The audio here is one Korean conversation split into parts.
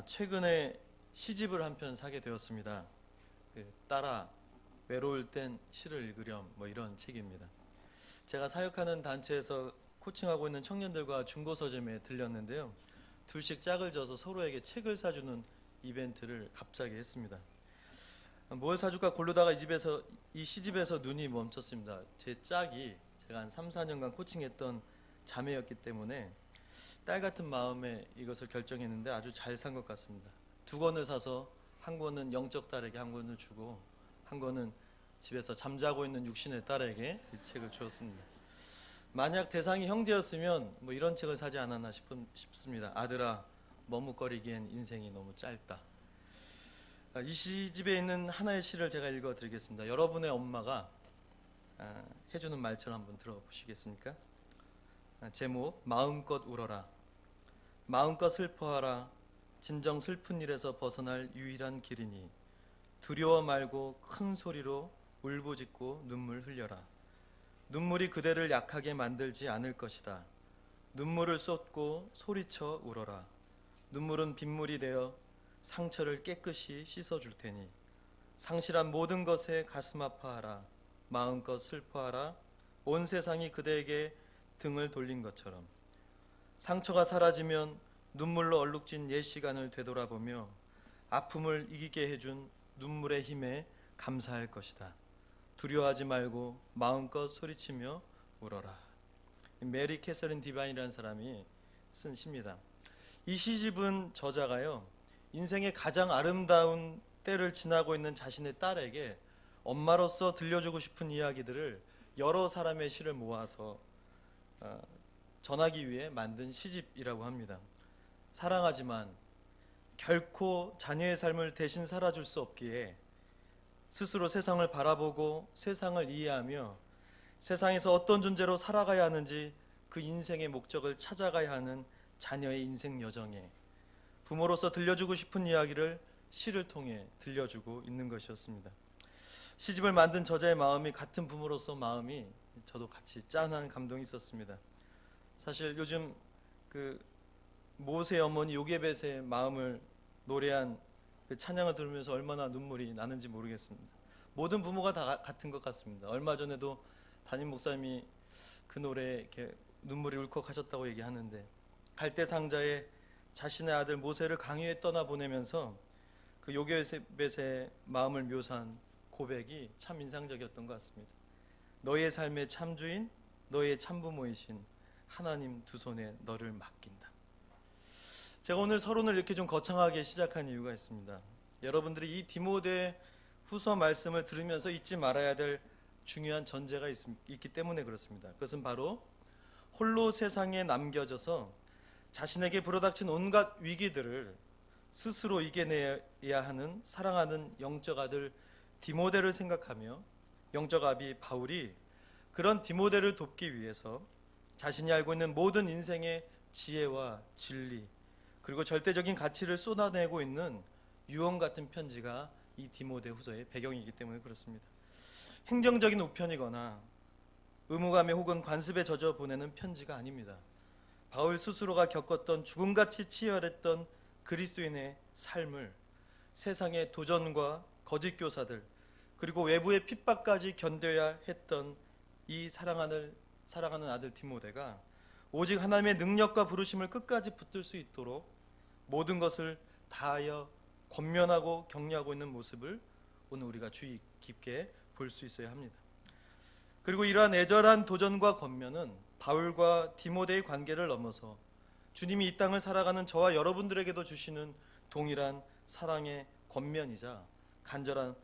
최근에 시집을 한 편 사게 되었습니다. 딸아, 외로울 땐 시를 읽으렴, 이런 책입니다. 제가 사역하는 단체에서 코칭하고 있는 청년들과 중고서점에 들렸는데요. 둘씩 짝을 져서 서로에게 책을 사주는 이벤트를 갑자기 했습니다. 뭘 사줄까 고르다가 이 시집에서 눈이 멈췄습니다. 제 짝이 제가 한 3, 4년간 코칭했던 자매였기 때문에 딸 같은 마음에 이것을 결정했는데 아주 잘 산 것 같습니다. 2권을 사서 한 권은 영적 딸에게 한 권을 주고 한 권은 집에서 잠자고 있는 육신의 딸에게 이 책을 주었습니다. 만약 대상이 형제였으면 이런 책을 사지 않았나 싶습니다. 아들아, 머뭇거리기엔 인생이 너무 짧다. 이 시집에 있는 하나의 시를 제가 읽어드리겠습니다. 여러분의 엄마가 해주는 말처럼 한번 들어보시겠습니까? 제목, 마음껏 울어라. 마음껏 슬퍼하라. 진정 슬픈 일에서 벗어날 유일한 길이니 두려워 말고 큰 소리로 울부짖고 눈물 흘려라. 눈물이 그대를 약하게 만들지 않을 것이다. 눈물을 쏟고 소리쳐 울어라. 눈물은 빗물이 되어 상처를 깨끗이 씻어줄 테니 상실한 모든 것에 가슴 아파하라. 마음껏 슬퍼하라. 온 세상이 그대에게 등을 돌린 것처럼 상처가 사라지면 눈물로 얼룩진 옛 시간을 되돌아보며 아픔을 이기게 해준 눈물의 힘에 감사할 것이다. 두려워하지 말고 마음껏 소리치며 울어라. 메리 캐서린 디바인이라는 사람이 쓴 시입니다. 이 시집은 저자가요, 인생의 가장 아름다운 때를 지나고 있는 자신의 딸에게 엄마로서 들려주고 싶은 이야기들을 여러 사람의 시를 모아서 전하기 위해 만든 시집이라고 합니다. 사랑하지만 결코 자녀의 삶을 대신 살아줄 수 없기에 스스로 세상을 바라보고 세상을 이해하며 세상에서 어떤 존재로 살아가야 하는지 그 인생의 목적을 찾아가야 하는 자녀의 인생 여정에 부모로서 들려주고 싶은 이야기를 시를 통해 들려주고 있는 것이었습니다. 시집을 만든 저자의 마음이 같은 부모로서 마음이 저도 같이 짠한 감동이 있었습니다. 사실 요즘 모세 어머니 요게벳의 마음을 노래한 그 찬양을 들으면서 얼마나 눈물이 나는지 모르겠습니다. 모든 부모가 다 같은 것 같습니다. 얼마 전에도 담임 목사님이 그 노래에 이렇게 눈물이 울컥하셨다고 얘기하는데, 갈대 상자에 자신의 아들 모세를 강유에 떠나보내면서 그 요게벳의 마음을 묘사한 고백이 참 인상적이었던 것 같습니다. 너의 삶의 참주인, 너의 참부모이신 하나님 두 손에 너를 맡긴다. 제가 오늘 서론을 이렇게 좀 거창하게 시작한 이유가 있습니다. 여러분들이 이 디모데 후서 말씀을 들으면서 잊지 말아야 될 중요한 전제가 있기 때문에 그렇습니다. 그것은 바로 홀로 세상에 남겨져서 자신에게 불어닥친 온갖 위기들을 스스로 이겨내야 하는 사랑하는 영적 아들 디모데를 생각하며 영적 아비 바울이 그런 디모데를 돕기 위해서 자신이 알고 있는 모든 인생의 지혜와 진리 그리고 절대적인 가치를 쏟아내고 있는 유언 같은 편지가 이 디모데 후서의 배경이기 때문에 그렇습니다. 행정적인 우편이거나 의무감에 혹은 관습에 젖어 보내는 편지가 아닙니다. 바울 스스로가 겪었던 죽음같이 치열했던 그리스도인의 삶을 세상의 도전과 거짓 교사들 그리고 외부의 핍박까지 견뎌야 했던 이 사랑하는 아들 디모데가 오직 하나님의 능력과 부르심을 끝까지 붙들 수 있도록 모든 것을 다하여 권면하고 격려하고 있는 모습을 오늘 우리가 주의 깊게 볼 수 있어야 합니다. 그리고 이러한 애절한 도전과 권면은 바울과 디모데의 관계를 넘어서 주님이 이 땅을 살아가는 저와 여러분들에게도 주시는 동일한 사랑의 권면이자 간절한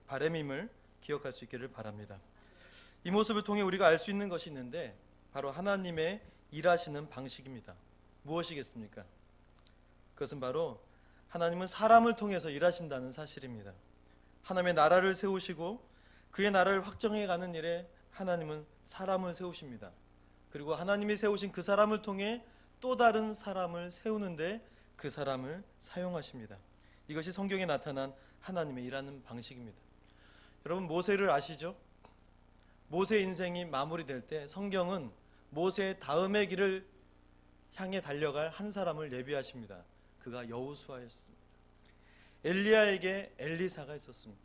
바람임을 기억할 수 있기를 바랍니다. 이 모습을 통해 우리가 알 수 있는 것이 있는데 바로 하나님의 일하시는 방식입니다. 무엇이겠습니까? 그것은 바로 하나님은 사람을 통해서 일하신다는 사실입니다. 하나님의 나라를 세우시고 그의 나라를 확정해가는 일에 하나님은 사람을 세우십니다. 그리고 하나님이 세우신 그 사람을 통해 또 다른 사람을 세우는데 그 사람을 사용하십니다. 이것이 성경에 나타난 하나님의 일하는 방식입니다. 여러분, 모세를 아시죠? 모세 인생이 마무리될 때 성경은 모세의 다음의 길을 향해 달려갈 한 사람을 예비하십니다. 그가 여호수아였습니다. 엘리야에게 엘리사가 있었습니다.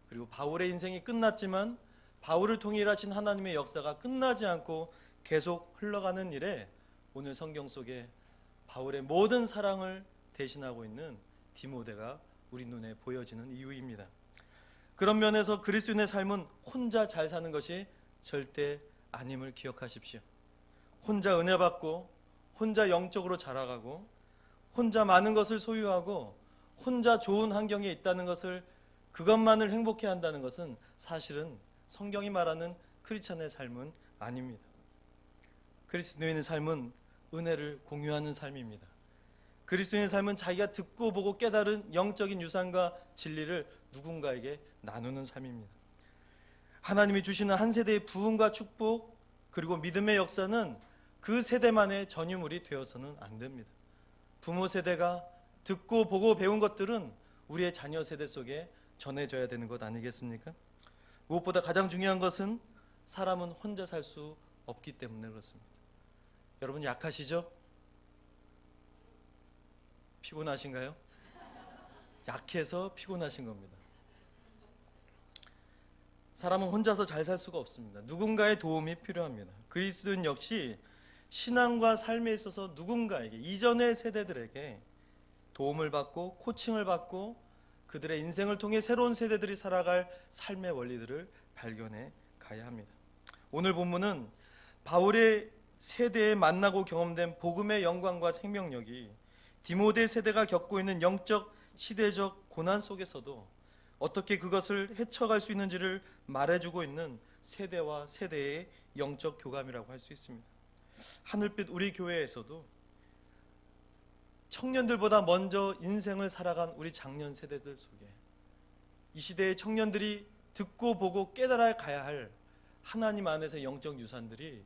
그리고 바울의 인생이 끝났지만 바울을 통해 일하신 하나님의 역사가 끝나지 않고 계속 흘러가는 일에 오늘 성경 속에 바울의 모든 사랑을 대신하고 있는 디모데가 우리 눈에 보여지는 이유입니다. 그런 면에서 그리스도인의 삶은 혼자 잘 사는 것이 절대 아님을 기억하십시오. 혼자 은혜 받고 혼자 영적으로 자라가고 혼자 많은 것을 소유하고 혼자 좋은 환경에 있다는 것을 그것만을 행복해 한다는 것은 사실은 성경이 말하는 크리스찬의 삶은 아닙니다. 그리스도인의 삶은 은혜를 공유하는 삶입니다. 그리스도인의 삶은 자기가 듣고 보고 깨달은 영적인 유산과 진리를 누군가에게 나누는 삶입니다. 하나님이 주시는 한 세대의 부흥과 축복 그리고 믿음의 역사는 그 세대만의 전유물이 되어서는 안 됩니다. 부모 세대가 듣고 보고 배운 것들은 우리의 자녀 세대 속에 전해져야 되는 것 아니겠습니까? 무엇보다 가장 중요한 것은 사람은 혼자 살 수 없기 때문에 그렇습니다. 여러분 약하시죠? 피곤하신가요? 약해서 피곤하신 겁니다. 사람은 혼자서 잘 살 수가 없습니다. 누군가의 도움이 필요합니다. 그리스도인 역시 신앙과 삶에 있어서 누군가에게, 이전의 세대들에게 도움을 받고 코칭을 받고 그들의 인생을 통해 새로운 세대들이 살아갈 삶의 원리들을 발견해 가야 합니다. 오늘 본문은 바울의 세대에 만나고 경험된 복음의 영광과 생명력이 디모데 세대가 겪고 있는 영적 시대적 고난 속에서도 어떻게 그것을 헤쳐갈 수 있는지를 말해주고 있는 세대와 세대의 영적 교감이라고 할 수 있습니다. 하늘빛 우리 교회에서도 청년들보다 먼저 인생을 살아간 우리 장년 세대들 속에 이 시대의 청년들이 듣고 보고 깨달아 가야 할 하나님 안에서의 영적 유산들이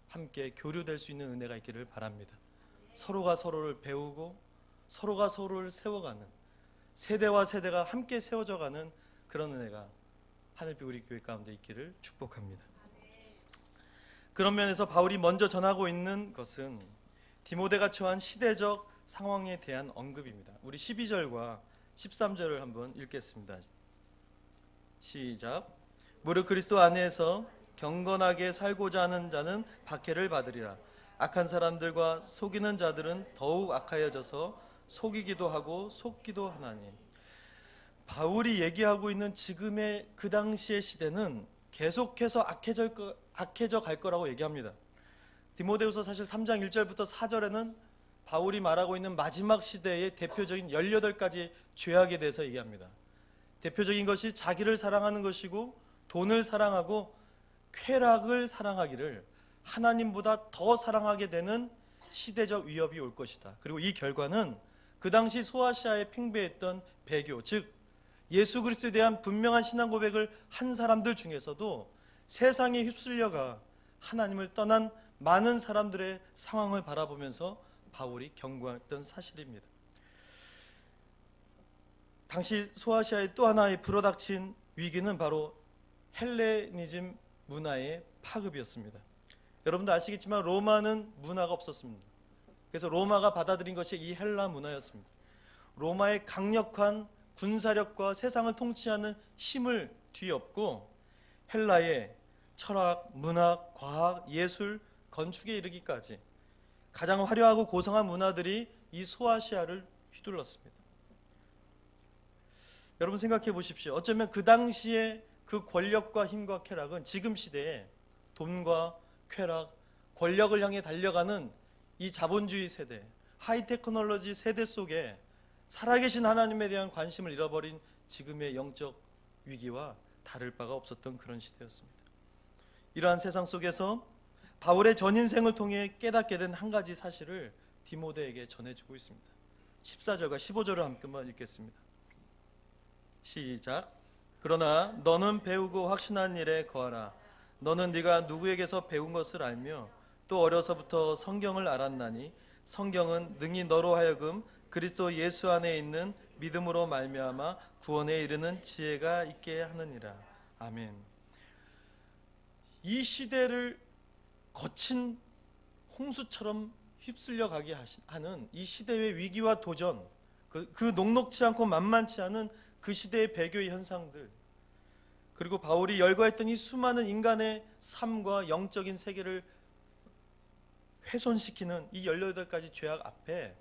함께 교류될 수 있는 은혜가 있기를 바랍니다. 서로가 서로를 배우고 서로가 서로를 세워가는, 세대와 세대가 함께 세워져가는 그런 은혜가 하늘빛 우리 교회 가운데 있기를 축복합니다. 그런 면에서 바울이 먼저 전하고 있는 것은 디모데가 처한 시대적 상황에 대한 언급입니다. 우리 12절과 13절을 한번 읽겠습니다. 시작. 무릇 그리스도 안에서 경건하게 살고자 하는 자는 박해를 받으리라. 악한 사람들과 속이는 자들은 더욱 악하여져서 속이기도 하고 속기도 하나니. 바울이 얘기하고 있는 지금의 그 당시의 시대는 계속해서 악해져 갈 거라고 얘기합니다. 디모데후서 사실 3장 1절부터 4절에는 바울이 말하고 있는 마지막 시대의 대표적인 18가지 죄악에 대해서 얘기합니다. 대표적인 것이 자기를 사랑하는 것이고 돈을 사랑하고 쾌락을 사랑하기를 하나님보다 더 사랑하게 되는 시대적 위협이 올 것이다. 그리고 이 결과는 그 당시 소아시아에 팽배했던 배교, 즉 예수 그리스도에 대한 분명한 신앙 고백을 한 사람들 중에서도 세상에 휩쓸려가 하나님을 떠난 많은 사람들의 상황을 바라보면서 바울이 경고했던 사실입니다. 당시 소아시아의 또 하나의 불어닥친 위기는 바로 헬레니즘 문화의 파급이었습니다. 여러분도 아시겠지만 로마는 문화가 없었습니다. 그래서 로마가 받아들인 것이 이 헬라 문화였습니다. 로마의 강력한 군사력과 세상을 통치하는 힘을 뒤엎고 헬라의 철학, 문학, 과학, 예술, 건축에 이르기까지 가장 화려하고 고상한 문화들이 이 소아시아를 휘둘렀습니다. 여러분 생각해 보십시오. 어쩌면 그 당시에 그 권력과 힘과 쾌락은 지금 시대에 돈과 쾌락, 권력을 향해 달려가는 이 자본주의 세대, 하이테크놀로지 세대 속에 살아계신 하나님에 대한 관심을 잃어버린 지금의 영적 위기와 다를 바가 없었던 그런 시대였습니다. 이러한 세상 속에서 바울의 전 인생을 통해 깨닫게 된 한 가지 사실을 디모데에게 전해주고 있습니다. 14절과 15절을 함께만 읽겠습니다. 시작. 그러나 너는 배우고 확신한 일에 거하라. 너는 네가 누구에게서 배운 것을 알며 또 어려서부터 성경을 알았나니 성경은 능히 너로 하여금 그리스도 예수 안에 있는 믿음으로 말미암아 구원에 이르는 지혜가 있게 하느니라. 아멘. 이 시대를 거친 홍수처럼 휩쓸려 가게 하는 이 시대의 위기와 도전, 그 녹록지 않고 만만치 않은 그 시대의 배교의 현상들, 그리고 바울이 열거했던 이 수많은 인간의 삶과 영적인 세계를 훼손시키는 이 18가지 죄악 앞에,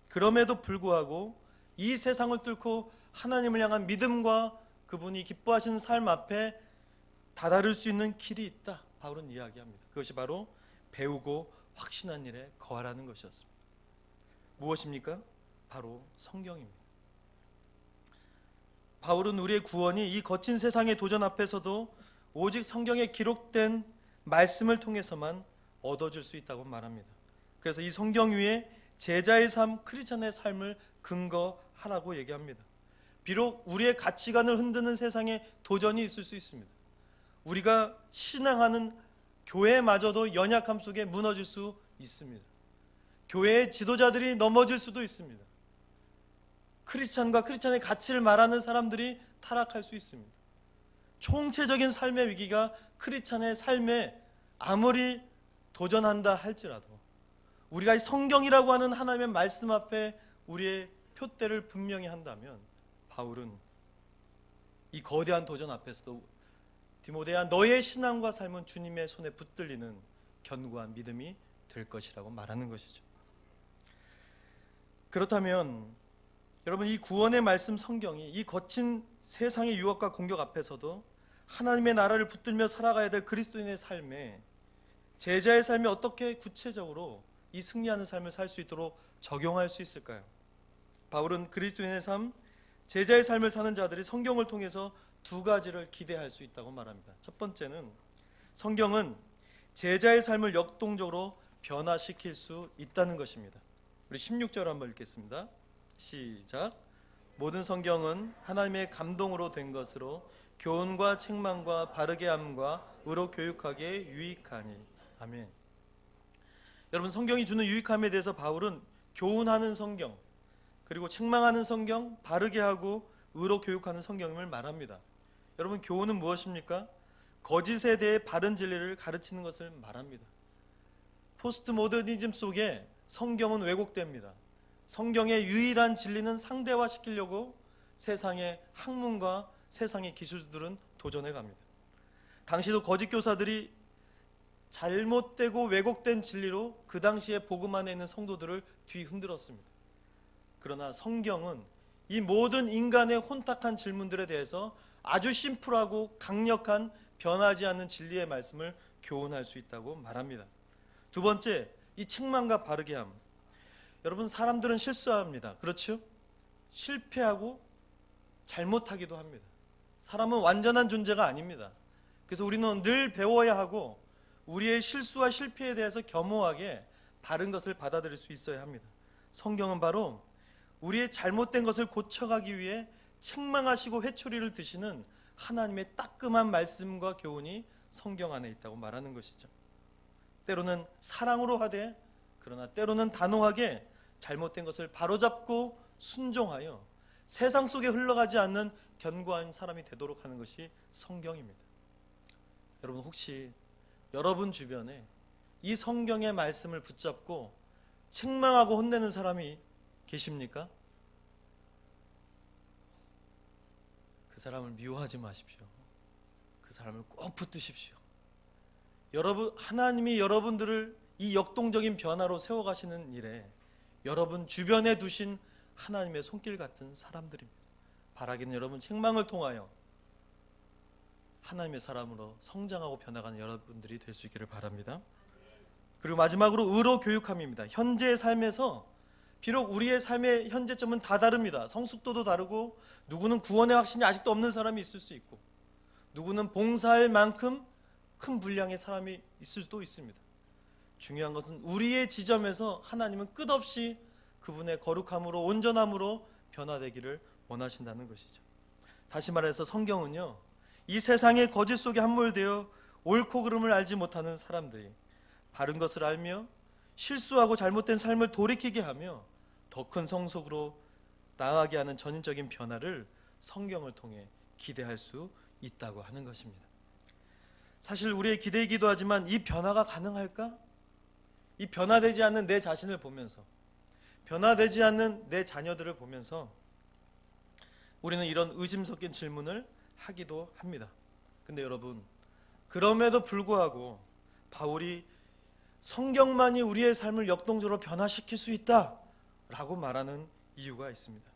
그럼에도 불구하고 이 세상을 뚫고 하나님을 향한 믿음과 그분이 기뻐하시는 삶 앞에 다다를 수 있는 길이 있다, 바울은 이야기합니다. 그것이 바로 배우고 확신한 일에 거하라는 것이었습니다. 무엇입니까? 바로 성경입니다. 바울은 우리의 구원이 이 거친 세상의 도전 앞에서도 오직 성경에 기록된 말씀을 통해서만 얻어질 수 있다고 말합니다. 그래서 이 성경 위에 제자의 삶, 크리스천의 삶을 근거하라고 얘기합니다. 비록 우리의 가치관을 흔드는 세상에 도전이 있을 수 있습니다. 우리가 신앙하는 교회마저도 연약함 속에 무너질 수 있습니다. 교회의 지도자들이 넘어질 수도 있습니다. 크리스찬과 크리스찬의 가치를 말하는 사람들이 타락할 수 있습니다. 총체적인 삶의 위기가 크리스찬의 삶에 아무리 도전한다 할지라도 우리가 성경이라고 하는 하나님의 말씀 앞에 우리의 표대를 분명히 한다면, 바울은 이 거대한 도전 앞에서도 디모데야, 너의 신앙과 삶은 주님의 손에 붙들리는 견고한 믿음이 될 것이라고 말하는 것이죠. 그렇다면 여러분, 이 구원의 말씀 성경이 이 거친 세상의 유혹과 공격 앞에서도 하나님의 나라를 붙들며 살아가야 될 그리스도인의 삶에, 제자의 삶에 어떻게 구체적으로 이 승리하는 삶을 살 수 있도록 적용할 수 있을까요? 바울은 그리스도인의 삶, 제자의 삶을 사는 자들이 성경을 통해서 두 가지를 기대할 수 있다고 말합니다. 첫 번째는, 성경은 제자의 삶을 역동적으로 변화시킬 수 있다는 것입니다. 우리 16절 한번 읽겠습니다. 시작. 모든 성경은 하나님의 감동으로 된 것으로 교훈과 책망과 바르게 함과 의로 교육하기에 유익하니. 아멘. 여러분, 성경이 주는 유익함에 대해서 바울은 교훈하는 성경, 그리고 책망하는 성경, 바르게 하고 의로 교육하는 성경임을 말합니다. 여러분, 교훈은 무엇입니까? 거짓에 대해 바른 진리를 가르치는 것을 말합니다. 포스트 모더니즘 속에 성경은 왜곡됩니다. 성경의 유일한 진리는 상대화시키려고 세상의 학문과 세상의 기술들은 도전해 갑니다. 당시도 거짓 교사들이 잘못되고 왜곡된 진리로 그 당시에 복음 안에 있는 성도들을 뒤흔들었습니다. 그러나 성경은 이 모든 인간의 혼탁한 질문들에 대해서 아주 심플하고 강력한 변하지 않는 진리의 말씀을 교훈할 수 있다고 말합니다. 두 번째, 이 책망과 바르게 함. 여러분, 사람들은 실수합니다. 그렇죠? 실패하고 잘못하기도 합니다. 사람은 완전한 존재가 아닙니다. 그래서 우리는 늘 배워야 하고 우리의 실수와 실패에 대해서 겸허하게 바른 것을 받아들일 수 있어야 합니다. 성경은 바로 우리의 잘못된 것을 고쳐가기 위해 책망하시고 회초리를 드시는 하나님의 따끔한 말씀과 교훈이 성경 안에 있다고 말하는 것이죠. 때로는 사랑으로 하되, 그러나 때로는 단호하게 잘못된 것을 바로잡고 순종하여 세상 속에 흘러가지 않는 견고한 사람이 되도록 하는 것이 성경입니다. 여러분, 혹시 여러분 주변에 이 성경의 말씀을 붙잡고 책망하고 혼내는 사람이 계십니까? 그 사람을 미워하지 마십시오. 그 사람을 꼭 붙드십시오. 여러분, 하나님이 여러분들을 이 역동적인 변화로 세워가시는 일에 여러분 주변에 두신 하나님의 손길 같은 사람들입니다. 바라기는 여러분 책망을 통하여 하나님의 사람으로 성장하고 변화가는 여러분들이 될 수 있기를 바랍니다. 그리고 마지막으로 의로 교육함입니다. 현재의 삶에서 비록 우리의 삶의 현재점은 다 다릅니다. 성숙도도 다르고, 누구는 구원의 확신이 아직도 없는 사람이 있을 수 있고, 누구는 봉사할 만큼 큰 분량의 사람이 있을 수도 있습니다. 중요한 것은 우리의 지점에서 하나님은 끝없이 그분의 거룩함으로, 온전함으로 변화되기를 원하신다는 것이죠. 다시 말해서 성경은요, 이 세상의 거짓 속에 함몰되어 옳고 그름을 알지 못하는 사람들이 바른 것을 알며 실수하고 잘못된 삶을 돌이키게 하며 더 큰 성숙으로 나아가게 하는 전인적인 변화를 성경을 통해 기대할 수 있다고 하는 것입니다. 사실 우리의 기대이기도 하지만 이 변화가 가능할까? 이 변화되지 않는 내 자신을 보면서, 변화되지 않는 내 자녀들을 보면서 우리는 이런 의심 섞인 질문을 하기도 합니다. 근데 여러분, 그럼에도 불구하고 바울이 성경만이 우리의 삶을 역동적으로 변화시킬 수 있다라고 말하는 이유가 있습니다.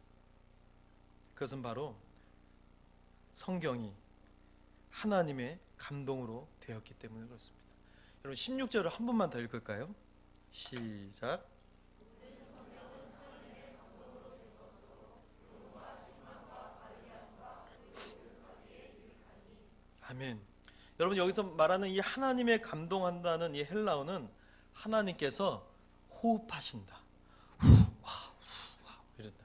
그것은 바로 성경이 하나님의 감동으로 되었기 때문에 그렇습니다. 여러분 16절을 한 번만 더 읽을까요? 시작. 아멘. 여러분 여기서 말하는 이 하나님의 감동한다는 이 헬라어는 하나님께서 호흡하신다. 이런다.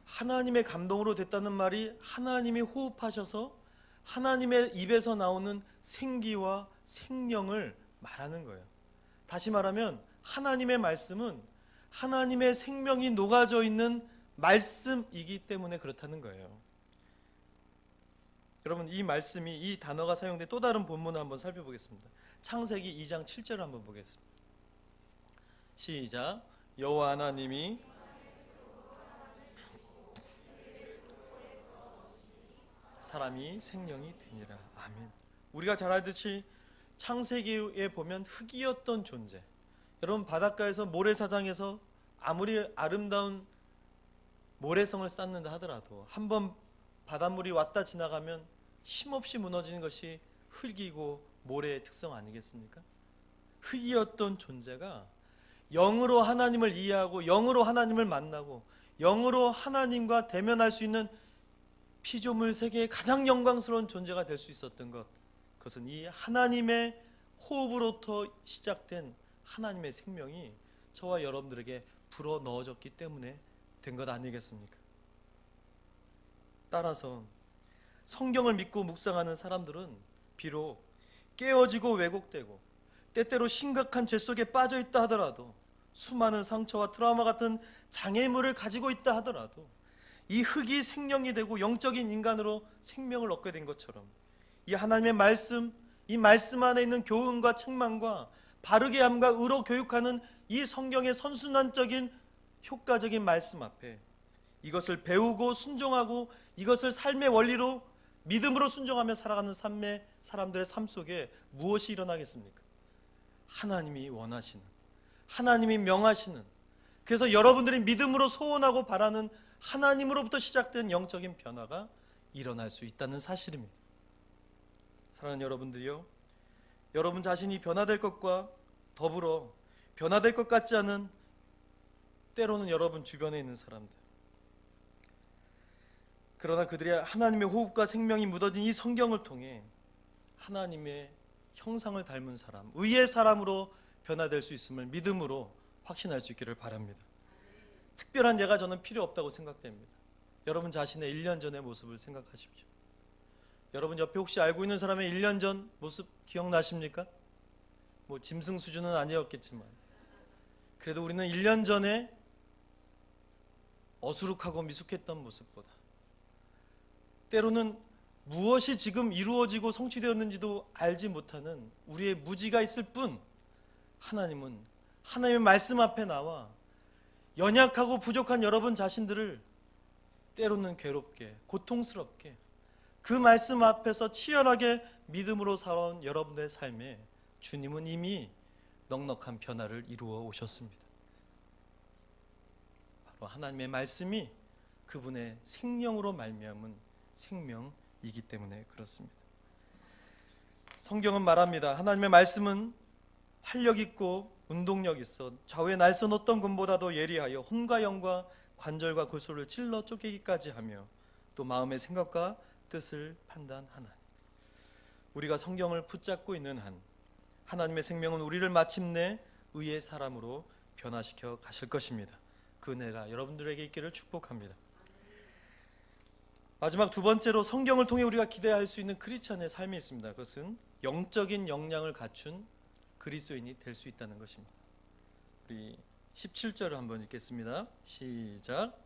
하나님의 감동으로 됐다는 말이 하나님이 호흡하셔서 하나님의 입에서 나오는 생기와 생명을 말하는 거예요. 다시 말하면 하나님의 말씀은 하나님의 생명이 녹아져 있는 말씀이기 때문에 그렇다는 거예요. 여러분 이 말씀이, 이 단어가 사용된 또 다른 본문을 한번 살펴보겠습니다. 창세기 2장 7절을 한번 보겠습니다. 시작. 여호와 하나님이 사람이 생명이 되니라. 아멘. 우리가 잘 알듯이 창세기에 보면 흙이었던 존재, 여러분 바닷가에서 모래사장에서 아무리 아름다운 모래성을 쌓는다 하더라도 한번 바닷물이 왔다 지나가면 힘없이 무너지는 것이 흙이고 모래의 특성 아니겠습니까? 흙이었던 존재가 영으로 하나님을 이해하고 영으로 하나님을 만나고 영으로 하나님과 대면할 수 있는 피조물 세계의 가장 영광스러운 존재가 될 수 있었던 것, 그것은 이 하나님의 호흡으로부터 시작된 하나님의 생명이 저와 여러분들에게 불어 넣어졌기 때문에 된 것 아니겠습니까? 따라서 성경을 믿고 묵상하는 사람들은 비록 깨어지고 왜곡되고 때때로 심각한 죄 속에 빠져 있다 하더라도, 수많은 상처와 트라우마 같은 장애물을 가지고 있다 하더라도 이 흙이 생명이 되고 영적인 인간으로 생명을 얻게 된 것처럼 이 하나님의 말씀, 이 말씀 안에 있는 교훈과 책망과 바르게 함과 의로 교육하는 이 성경의 선순환적인 효과적인 말씀 앞에 이것을 배우고 순종하고 이것을 삶의 원리로 믿음으로 순종하며 살아가는 사람들의 삶 속에 무엇이 일어나겠습니까? 하나님이 원하시는, 하나님이 명하시는, 그래서 여러분들이 믿음으로 소원하고 바라는 하나님으로부터 시작된 영적인 변화가 일어날 수 있다는 사실입니다. 사랑하는 여러분들이요, 여러분 자신이 변화될 것과 더불어 변화될 것 같지 않은, 때로는 여러분 주변에 있는 사람들, 그러나 그들의 하나님의 호흡과 생명이 묻어진 이 성경을 통해 하나님의 형상을 닮은 사람, 의의 사람으로 변화될 수 있음을 믿음으로 확신할 수 있기를 바랍니다. 특별한 예가 저는 필요 없다고 생각됩니다. 여러분 자신의 1년 전의 모습을 생각하십시오. 여러분 옆에 혹시 알고 있는 사람의 1년 전 모습 기억나십니까? 뭐 짐승 수준은 아니었겠지만 그래도 우리는 1년 전에 어수룩하고 미숙했던 모습보다, 때로는 무엇이 지금 이루어지고 성취되었는지도 알지 못하는 우리의 무지가 있을 뿐, 하나님은 하나님의 말씀 앞에 나와 연약하고 부족한 여러분 자신들을 때로는 괴롭게, 고통스럽게 그 말씀 앞에서 치열하게 믿음으로 살아온 여러분의 삶에 주님은 이미 넉넉한 변화를 이루어 오셨습니다. 바로 하나님의 말씀이 그분의 생명으로 말미암은 생명이기 때문에 그렇습니다. 성경은 말합니다. 하나님의 말씀은 활력 있고 운동력 있어 좌우의 날선 어떤 검보다도 예리하여 혼과 영과 관절과 골수를 찔러 쪼개기까지 하며 또 마음의 생각과 뜻을 판단하나니. 우리가 성경을 붙잡고 있는 한 하나님의 생명은 우리를 마침내 의의 사람으로 변화시켜 가실 것입니다. 그 은혜가 여러분들에게 있기를 축복합니다. 마지막 두 번째로 성경을 통해 우리가 기대할 수 있는 크리스찬의 삶이 있습니다. 그것은 영적인 역량을 갖춘 그리스도인이 될 수 있다는 것입니다. 우리 17절을 한번 읽겠습니다. 시작.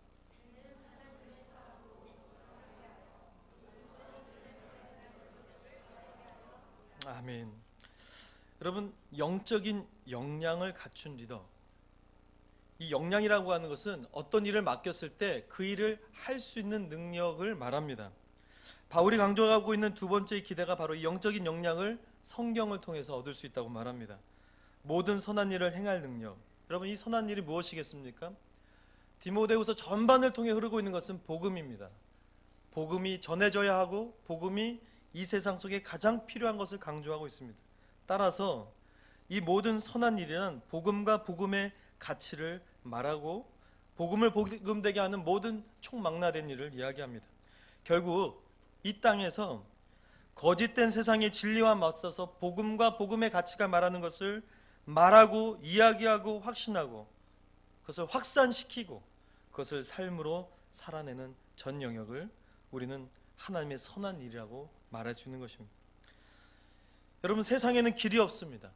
아멘. 여러분, 영적인 역량을 갖춘 리더, 이 역량이라고 하는 것은 어떤 일을 맡겼을 때 그 일을 할 수 있는 능력을 말합니다. 바울이 강조하고 있는 두 번째 기대가 바로 이 영적인 역량을 성경을 통해서 얻을 수 있다고 말합니다. 모든 선한 일을 행할 능력. 여러분, 이 선한 일이 무엇이겠습니까? 디모데후서 전반을 통해 흐르고 있는 것은 복음입니다. 복음이 전해져야 하고 복음이 이 세상 속에 가장 필요한 것을 강조하고 있습니다. 따라서 이 모든 선한 일이란 복음과 복음의 가치를 말하고 복음을 복음되게 하는 모든 총망라된 일을 이야기합니다. 결국 이 땅에서 거짓된 세상의 진리와 맞서서 복음과 복음의 가치가 말하는 것을 말하고 이야기하고 확신하고 그것을 확산시키고 그것을 삶으로 살아내는 전 영역을 우리는 하나님의 선한 일이라고 말할 수 있는 것입니다. 여러분, 세상에는 길이 없습니다.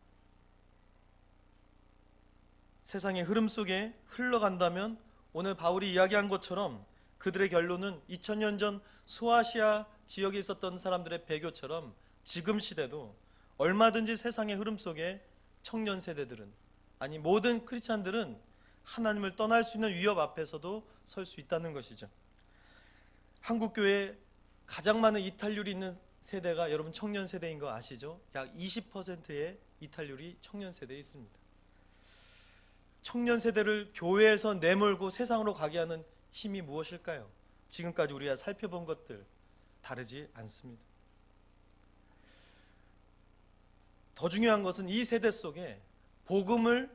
세상의 흐름 속에 흘러간다면 오늘 바울이 이야기한 것처럼 그들의 결론은 2000년 전 소아시아 지역에 있었던 사람들의 배교처럼 지금 시대도 얼마든지 세상의 흐름 속에 청년 세대들은, 아니 모든 크리스찬들은 하나님을 떠날 수 있는 위협 앞에서도 설 수 있다는 것이죠. 한국교회에 가장 많은 이탈률이 있는 세대가 여러분 청년 세대인 거 아시죠? 약 20%의 이탈률이 청년 세대에 있습니다. 청년 세대를 교회에서 내몰고 세상으로 가게 하는 힘이 무엇일까요? 지금까지 우리가 살펴본 것들 다르지 않습니다. 더 중요한 것은 이 세대 속에 복음을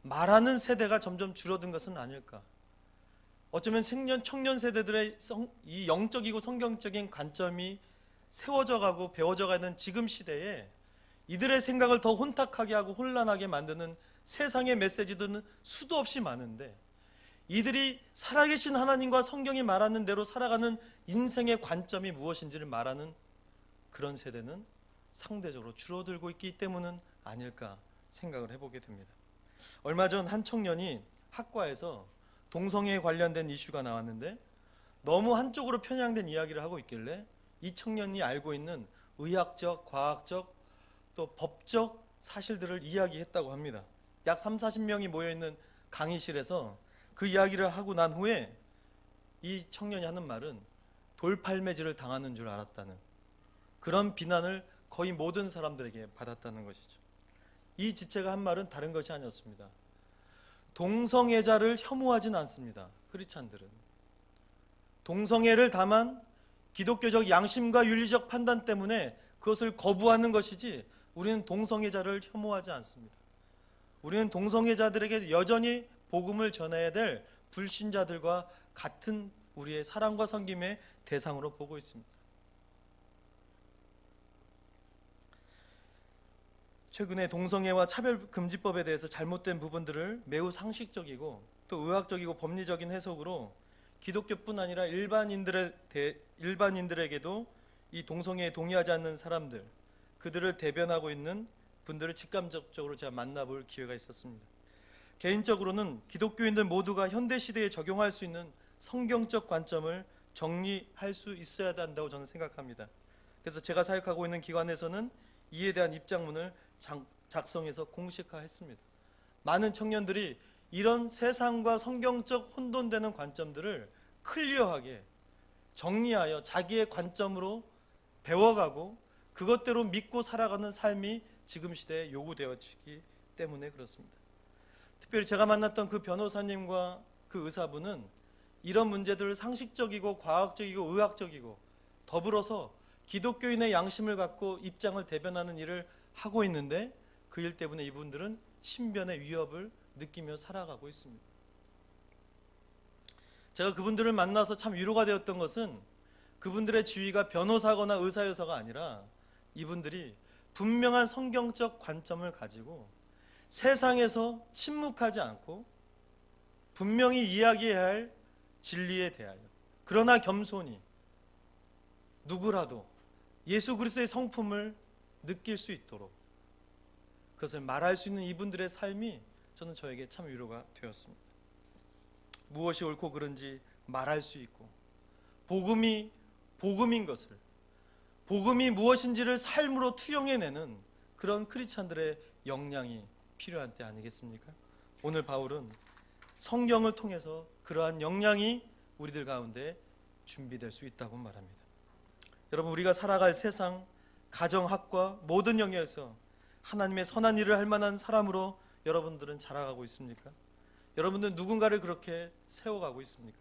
말하는 세대가 점점 줄어든 것은 아닐까. 어쩌면 청년 세대들의 이 영적이고 성경적인 관점이 세워져 가고 배워져 가는 지금 시대에 이들의 생각을 더 혼탁하게 하고 혼란하게 만드는 세상의 메시지들은 수도 없이 많은데 이들이 살아계신 하나님과 성경이 말하는 대로 살아가는 인생의 관점이 무엇인지를 말하는 그런 세대는 상대적으로 줄어들고 있기 때문은 아닐까 생각을 해보게 됩니다. 얼마 전 한 청년이 학과에서 동성애에 관련된 이슈가 나왔는데 너무 한쪽으로 편향된 이야기를 하고 있길래 이 청년이 알고 있는 의학적, 과학적, 또 법적 사실들을 이야기했다고 합니다. 약 30-40명이 모여있는 강의실에서 그 이야기를 하고 난 후에 이 청년이 하는 말은 돌팔매질을 당하는 줄 알았다는 그런 비난을 거의 모든 사람들에게 받았다는 것이죠. 이 지체가 한 말은 다른 것이 아니었습니다. 동성애자를 혐오하진 않습니다. 크리스찬들은 동성애를 다만 기독교적 양심과 윤리적 판단 때문에 그것을 거부하는 것이지 우리는 동성애자를 혐오하지 않습니다. 우리는 동성애자들에게 여전히 복음을 전해야 될 불신자들과 같은 우리의 사랑과 섬김의 대상으로 보고 있습니다. 최근에 동성애와 차별금지법에 대해서 잘못된 부분들을 매우 상식적이고 또 의학적이고 법리적인 해석으로 기독교뿐 아니라 일반인들에게도 이 동성애에 동의하지 않는 사람들, 그들을 대변하고 있는 분들을 직감적으로 제가 만나볼 기회가 있었습니다. 개인적으로는 기독교인들 모두가 현대시대에 적용할 수 있는 성경적 관점을 정리할 수 있어야 한다고 저는 생각합니다. 그래서 제가 사역하고 있는 기관에서는 이에 대한 입장문을 작성해서 공식화했습니다. 많은 청년들이 이런 세상과 성경적 혼돈되는 관점들을 클리어하게 정리하여 자기의 관점으로 배워가고 그것대로 믿고 살아가는 삶이 지금 시대에 요구되어지기 때문에 그렇습니다. 특별히 제가 만났던 그 변호사님과 그 의사분은 이런 문제들을 상식적이고 과학적이고 의학적이고 더불어서 기독교인의 양심을 갖고 입장을 대변하는 일을 하고 있는데 그 일 때문에 이분들은 신변의 위협을 느끼며 살아가고 있습니다. 제가 그분들을 만나서 참 위로가 되었던 것은 그분들의 지위가 변호사거나 의사여서가 아니라 이분들이 분명한 성경적 관점을 가지고 세상에서 침묵하지 않고 분명히 이야기해야 할 진리에 대하여 그러나 겸손히 누구라도 예수 그리스도의 성품을 느낄 수 있도록 그것을 말할 수 있는 이분들의 삶이 저는 저에게 참 위로가 되었습니다. 무엇이 옳고 그른지 말할 수 있고 복음이 복음인 것을 복음이 무엇인지를 삶으로 투영해내는 그런 크리스찬들의 역량이 필요한 때 아니겠습니까? 오늘 바울은 성경을 통해서 그러한 역량이 우리들 가운데 준비될 수 있다고 말합니다. 여러분, 우리가 살아갈 세상, 가정학과 모든 영역에서 하나님의 선한 일을 할 만한 사람으로 여러분들은 자라가고 있습니까? 여러분들은 누군가를 그렇게 세워가고 있습니까?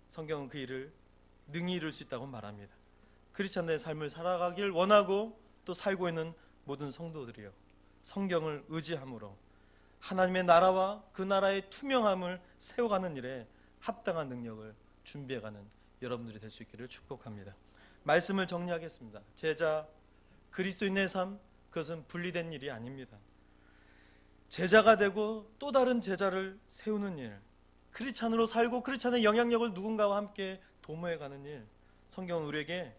성경은 그 일을 능히 이룰 수 있다고 말합니다. 크리스찬의 삶을 살아가길 원하고 또 살고 있는 모든 성도들이요, 성경을 의지함으로 하나님의 나라와 그 나라의 투명함을 세워가는 일에 합당한 능력을 준비해가는 여러분들이 될 수 있기를 축복합니다. 말씀을 정리하겠습니다. 제자, 그리스도인의 삶, 그것은 분리된 일이 아닙니다. 제자가 되고 또 다른 제자를 세우는 일, 크리스찬으로 살고 크리스찬의 영향력을 누군가와 함께 도모해가는 일, 성경은 우리에게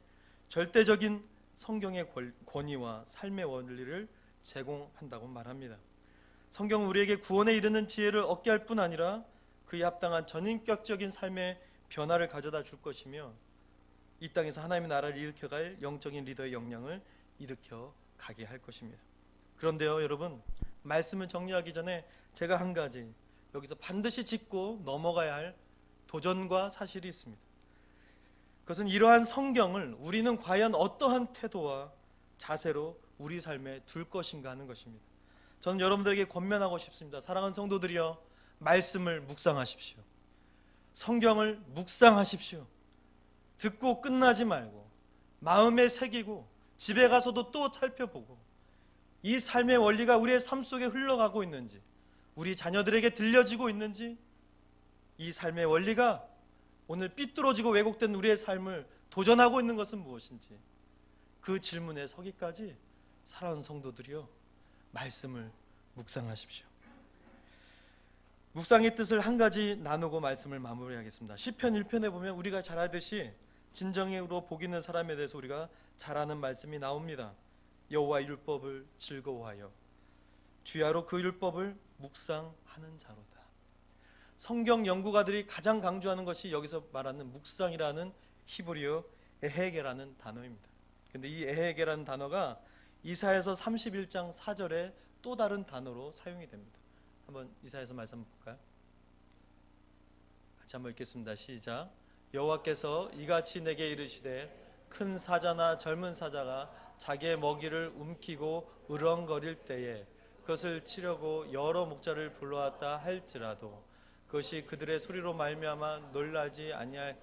절대적인 성경의 권위와 삶의 원리를 제공한다고 말합니다. 성경은 우리에게 구원에 이르는 지혜를 얻게 할 뿐 아니라 그에 합당한 전인격적인 삶의 변화를 가져다 줄 것이며 이 땅에서 하나님의 나라를 일으켜갈 영적인 리더의 역량을 일으켜 가게 할 것입니다. 그런데요, 여러분, 말씀을 정리하기 전에 제가 한 가지 여기서 반드시 짚고 넘어가야 할 도전과 사실이 있습니다. 그것은 이러한 성경을 우리는 과연 어떠한 태도와 자세로 우리 삶에 둘 것인가 하는 것입니다. 저는 여러분들에게 권면하고 싶습니다. 사랑하는 성도들이여, 말씀을 묵상하십시오. 성경을 묵상하십시오. 듣고 끝나지 말고 마음에 새기고 집에 가서도 또 살펴보고 이 삶의 원리가 우리의 삶 속에 흘러가고 있는지, 우리 자녀들에게 들려지고 있는지, 이 삶의 원리가 오늘 삐뚤어지고 왜곡된 우리의 삶을 도전하고 있는 것은 무엇인지, 그 질문에 서기까지 사랑하는 성도들이여, 말씀을 묵상하십시오. 묵상의 뜻을 한 가지 나누고 말씀을 마무리하겠습니다. 시편 1편에 보면 우리가 잘 알듯이 진정으로 복 있는 사람에 대해서 우리가 잘 아는 말씀이 나옵니다. 여호와의 율법을 즐거워하여 주야로 그 율법을 묵상하는 자로다. 성경 연구가들이 가장 강조하는 것이 여기서 말하는 묵상이라는 히브리어 에헤게라는 단어입니다. 근데 이 에헤게라는 단어가 이사야서 31장 4절에 또 다른 단어로 사용이 됩니다. 한번 이사야서 말씀 한번 볼까요? 같이 한번 읽겠습니다. 시작. 여호와께서 이같이 내게 이르시되 큰 사자나 젊은 사자가 자기의 먹이를 움키고 으렁거릴 때에 그것을 치려고 여러 목자를 불러왔다 할지라도 그것이 그들의 소리로 말미암아 놀라지 아니할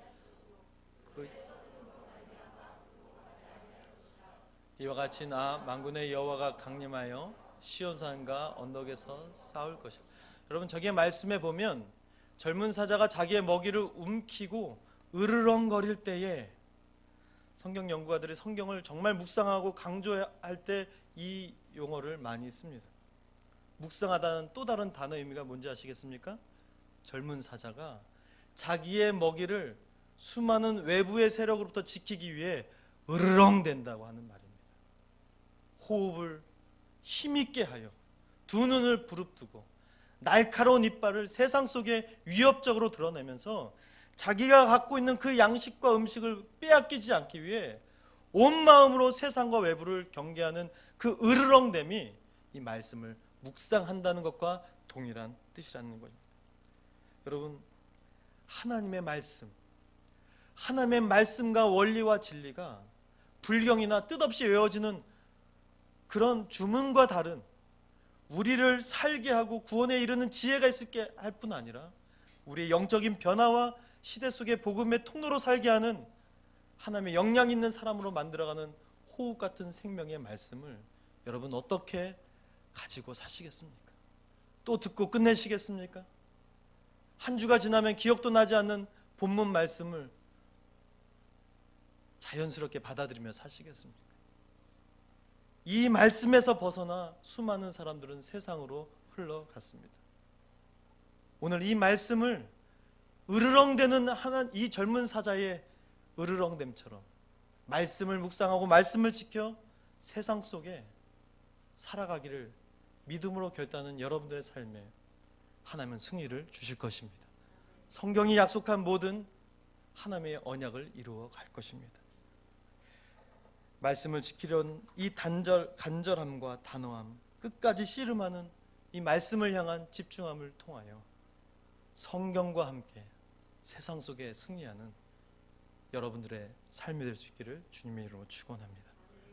이와 같이 나 만군의 여호와가 강림하여 시온산과 언덕에서 싸울 것이다. 여러분, 저기에 말씀해 보면 젊은 사자가 자기의 먹이를 움키고 으르렁거릴 때에, 성경 연구가들이 성경을 정말 묵상하고 강조할 때 이 용어를 많이 씁니다. 묵상하다는 또 다른 단어 의미가 뭔지 아시겠습니까? 젊은 사자가 자기의 먹이를 수많은 외부의 세력으로부터 지키기 위해 으르렁댄다고 하는 말입니다. 호흡을 힘있게 하여 두 눈을 부릅뜨고 날카로운 이빨을 세상 속에 위협적으로 드러내면서 자기가 갖고 있는 그 양식과 음식을 빼앗기지 않기 위해 온 마음으로 세상과 외부를 경계하는 그 으르렁댐이 이 말씀을 묵상한다는 것과 동일한 뜻이라는 것입니다. 여러분, 하나님의 말씀과 원리와 진리가 불경이나 뜻없이 외워지는 그런 주문과 다른 우리를 살게 하고 구원에 이르는 지혜가 있게 할 뿐 아니라 우리의 영적인 변화와 시대 속의 복음의 통로로 살게 하는 하나님의 영향 있는 사람으로 만들어가는 호흡 같은 생명의 말씀을 여러분 어떻게 가지고 사시겠습니까? 또 듣고 끝내시겠습니까? 한 주가 지나면 기억도 나지 않는 본문 말씀을 자연스럽게 받아들이며 사시겠습니까? 이 말씀에서 벗어나 수많은 사람들은 세상으로 흘러갔습니다. 오늘 이 말씀을 으르렁대는 이 젊은 사자의 으르렁댐처럼 말씀을 묵상하고 말씀을 지켜 세상 속에 살아가기를 믿음으로 결단하는 여러분들의 삶에 하나님은 승리를 주실 것입니다. 성경이 약속한 모든 하나님의 언약을 이루어 갈 것입니다. 말씀을 지키려는 이 간절함과 단호함, 끝까지 씨름하는 이 말씀을 향한 집중함을 통하여 성경과 함께 세상 속에 승리하는 여러분들의 삶이 될 수 있기를 주님의 이름으로 축원합니다.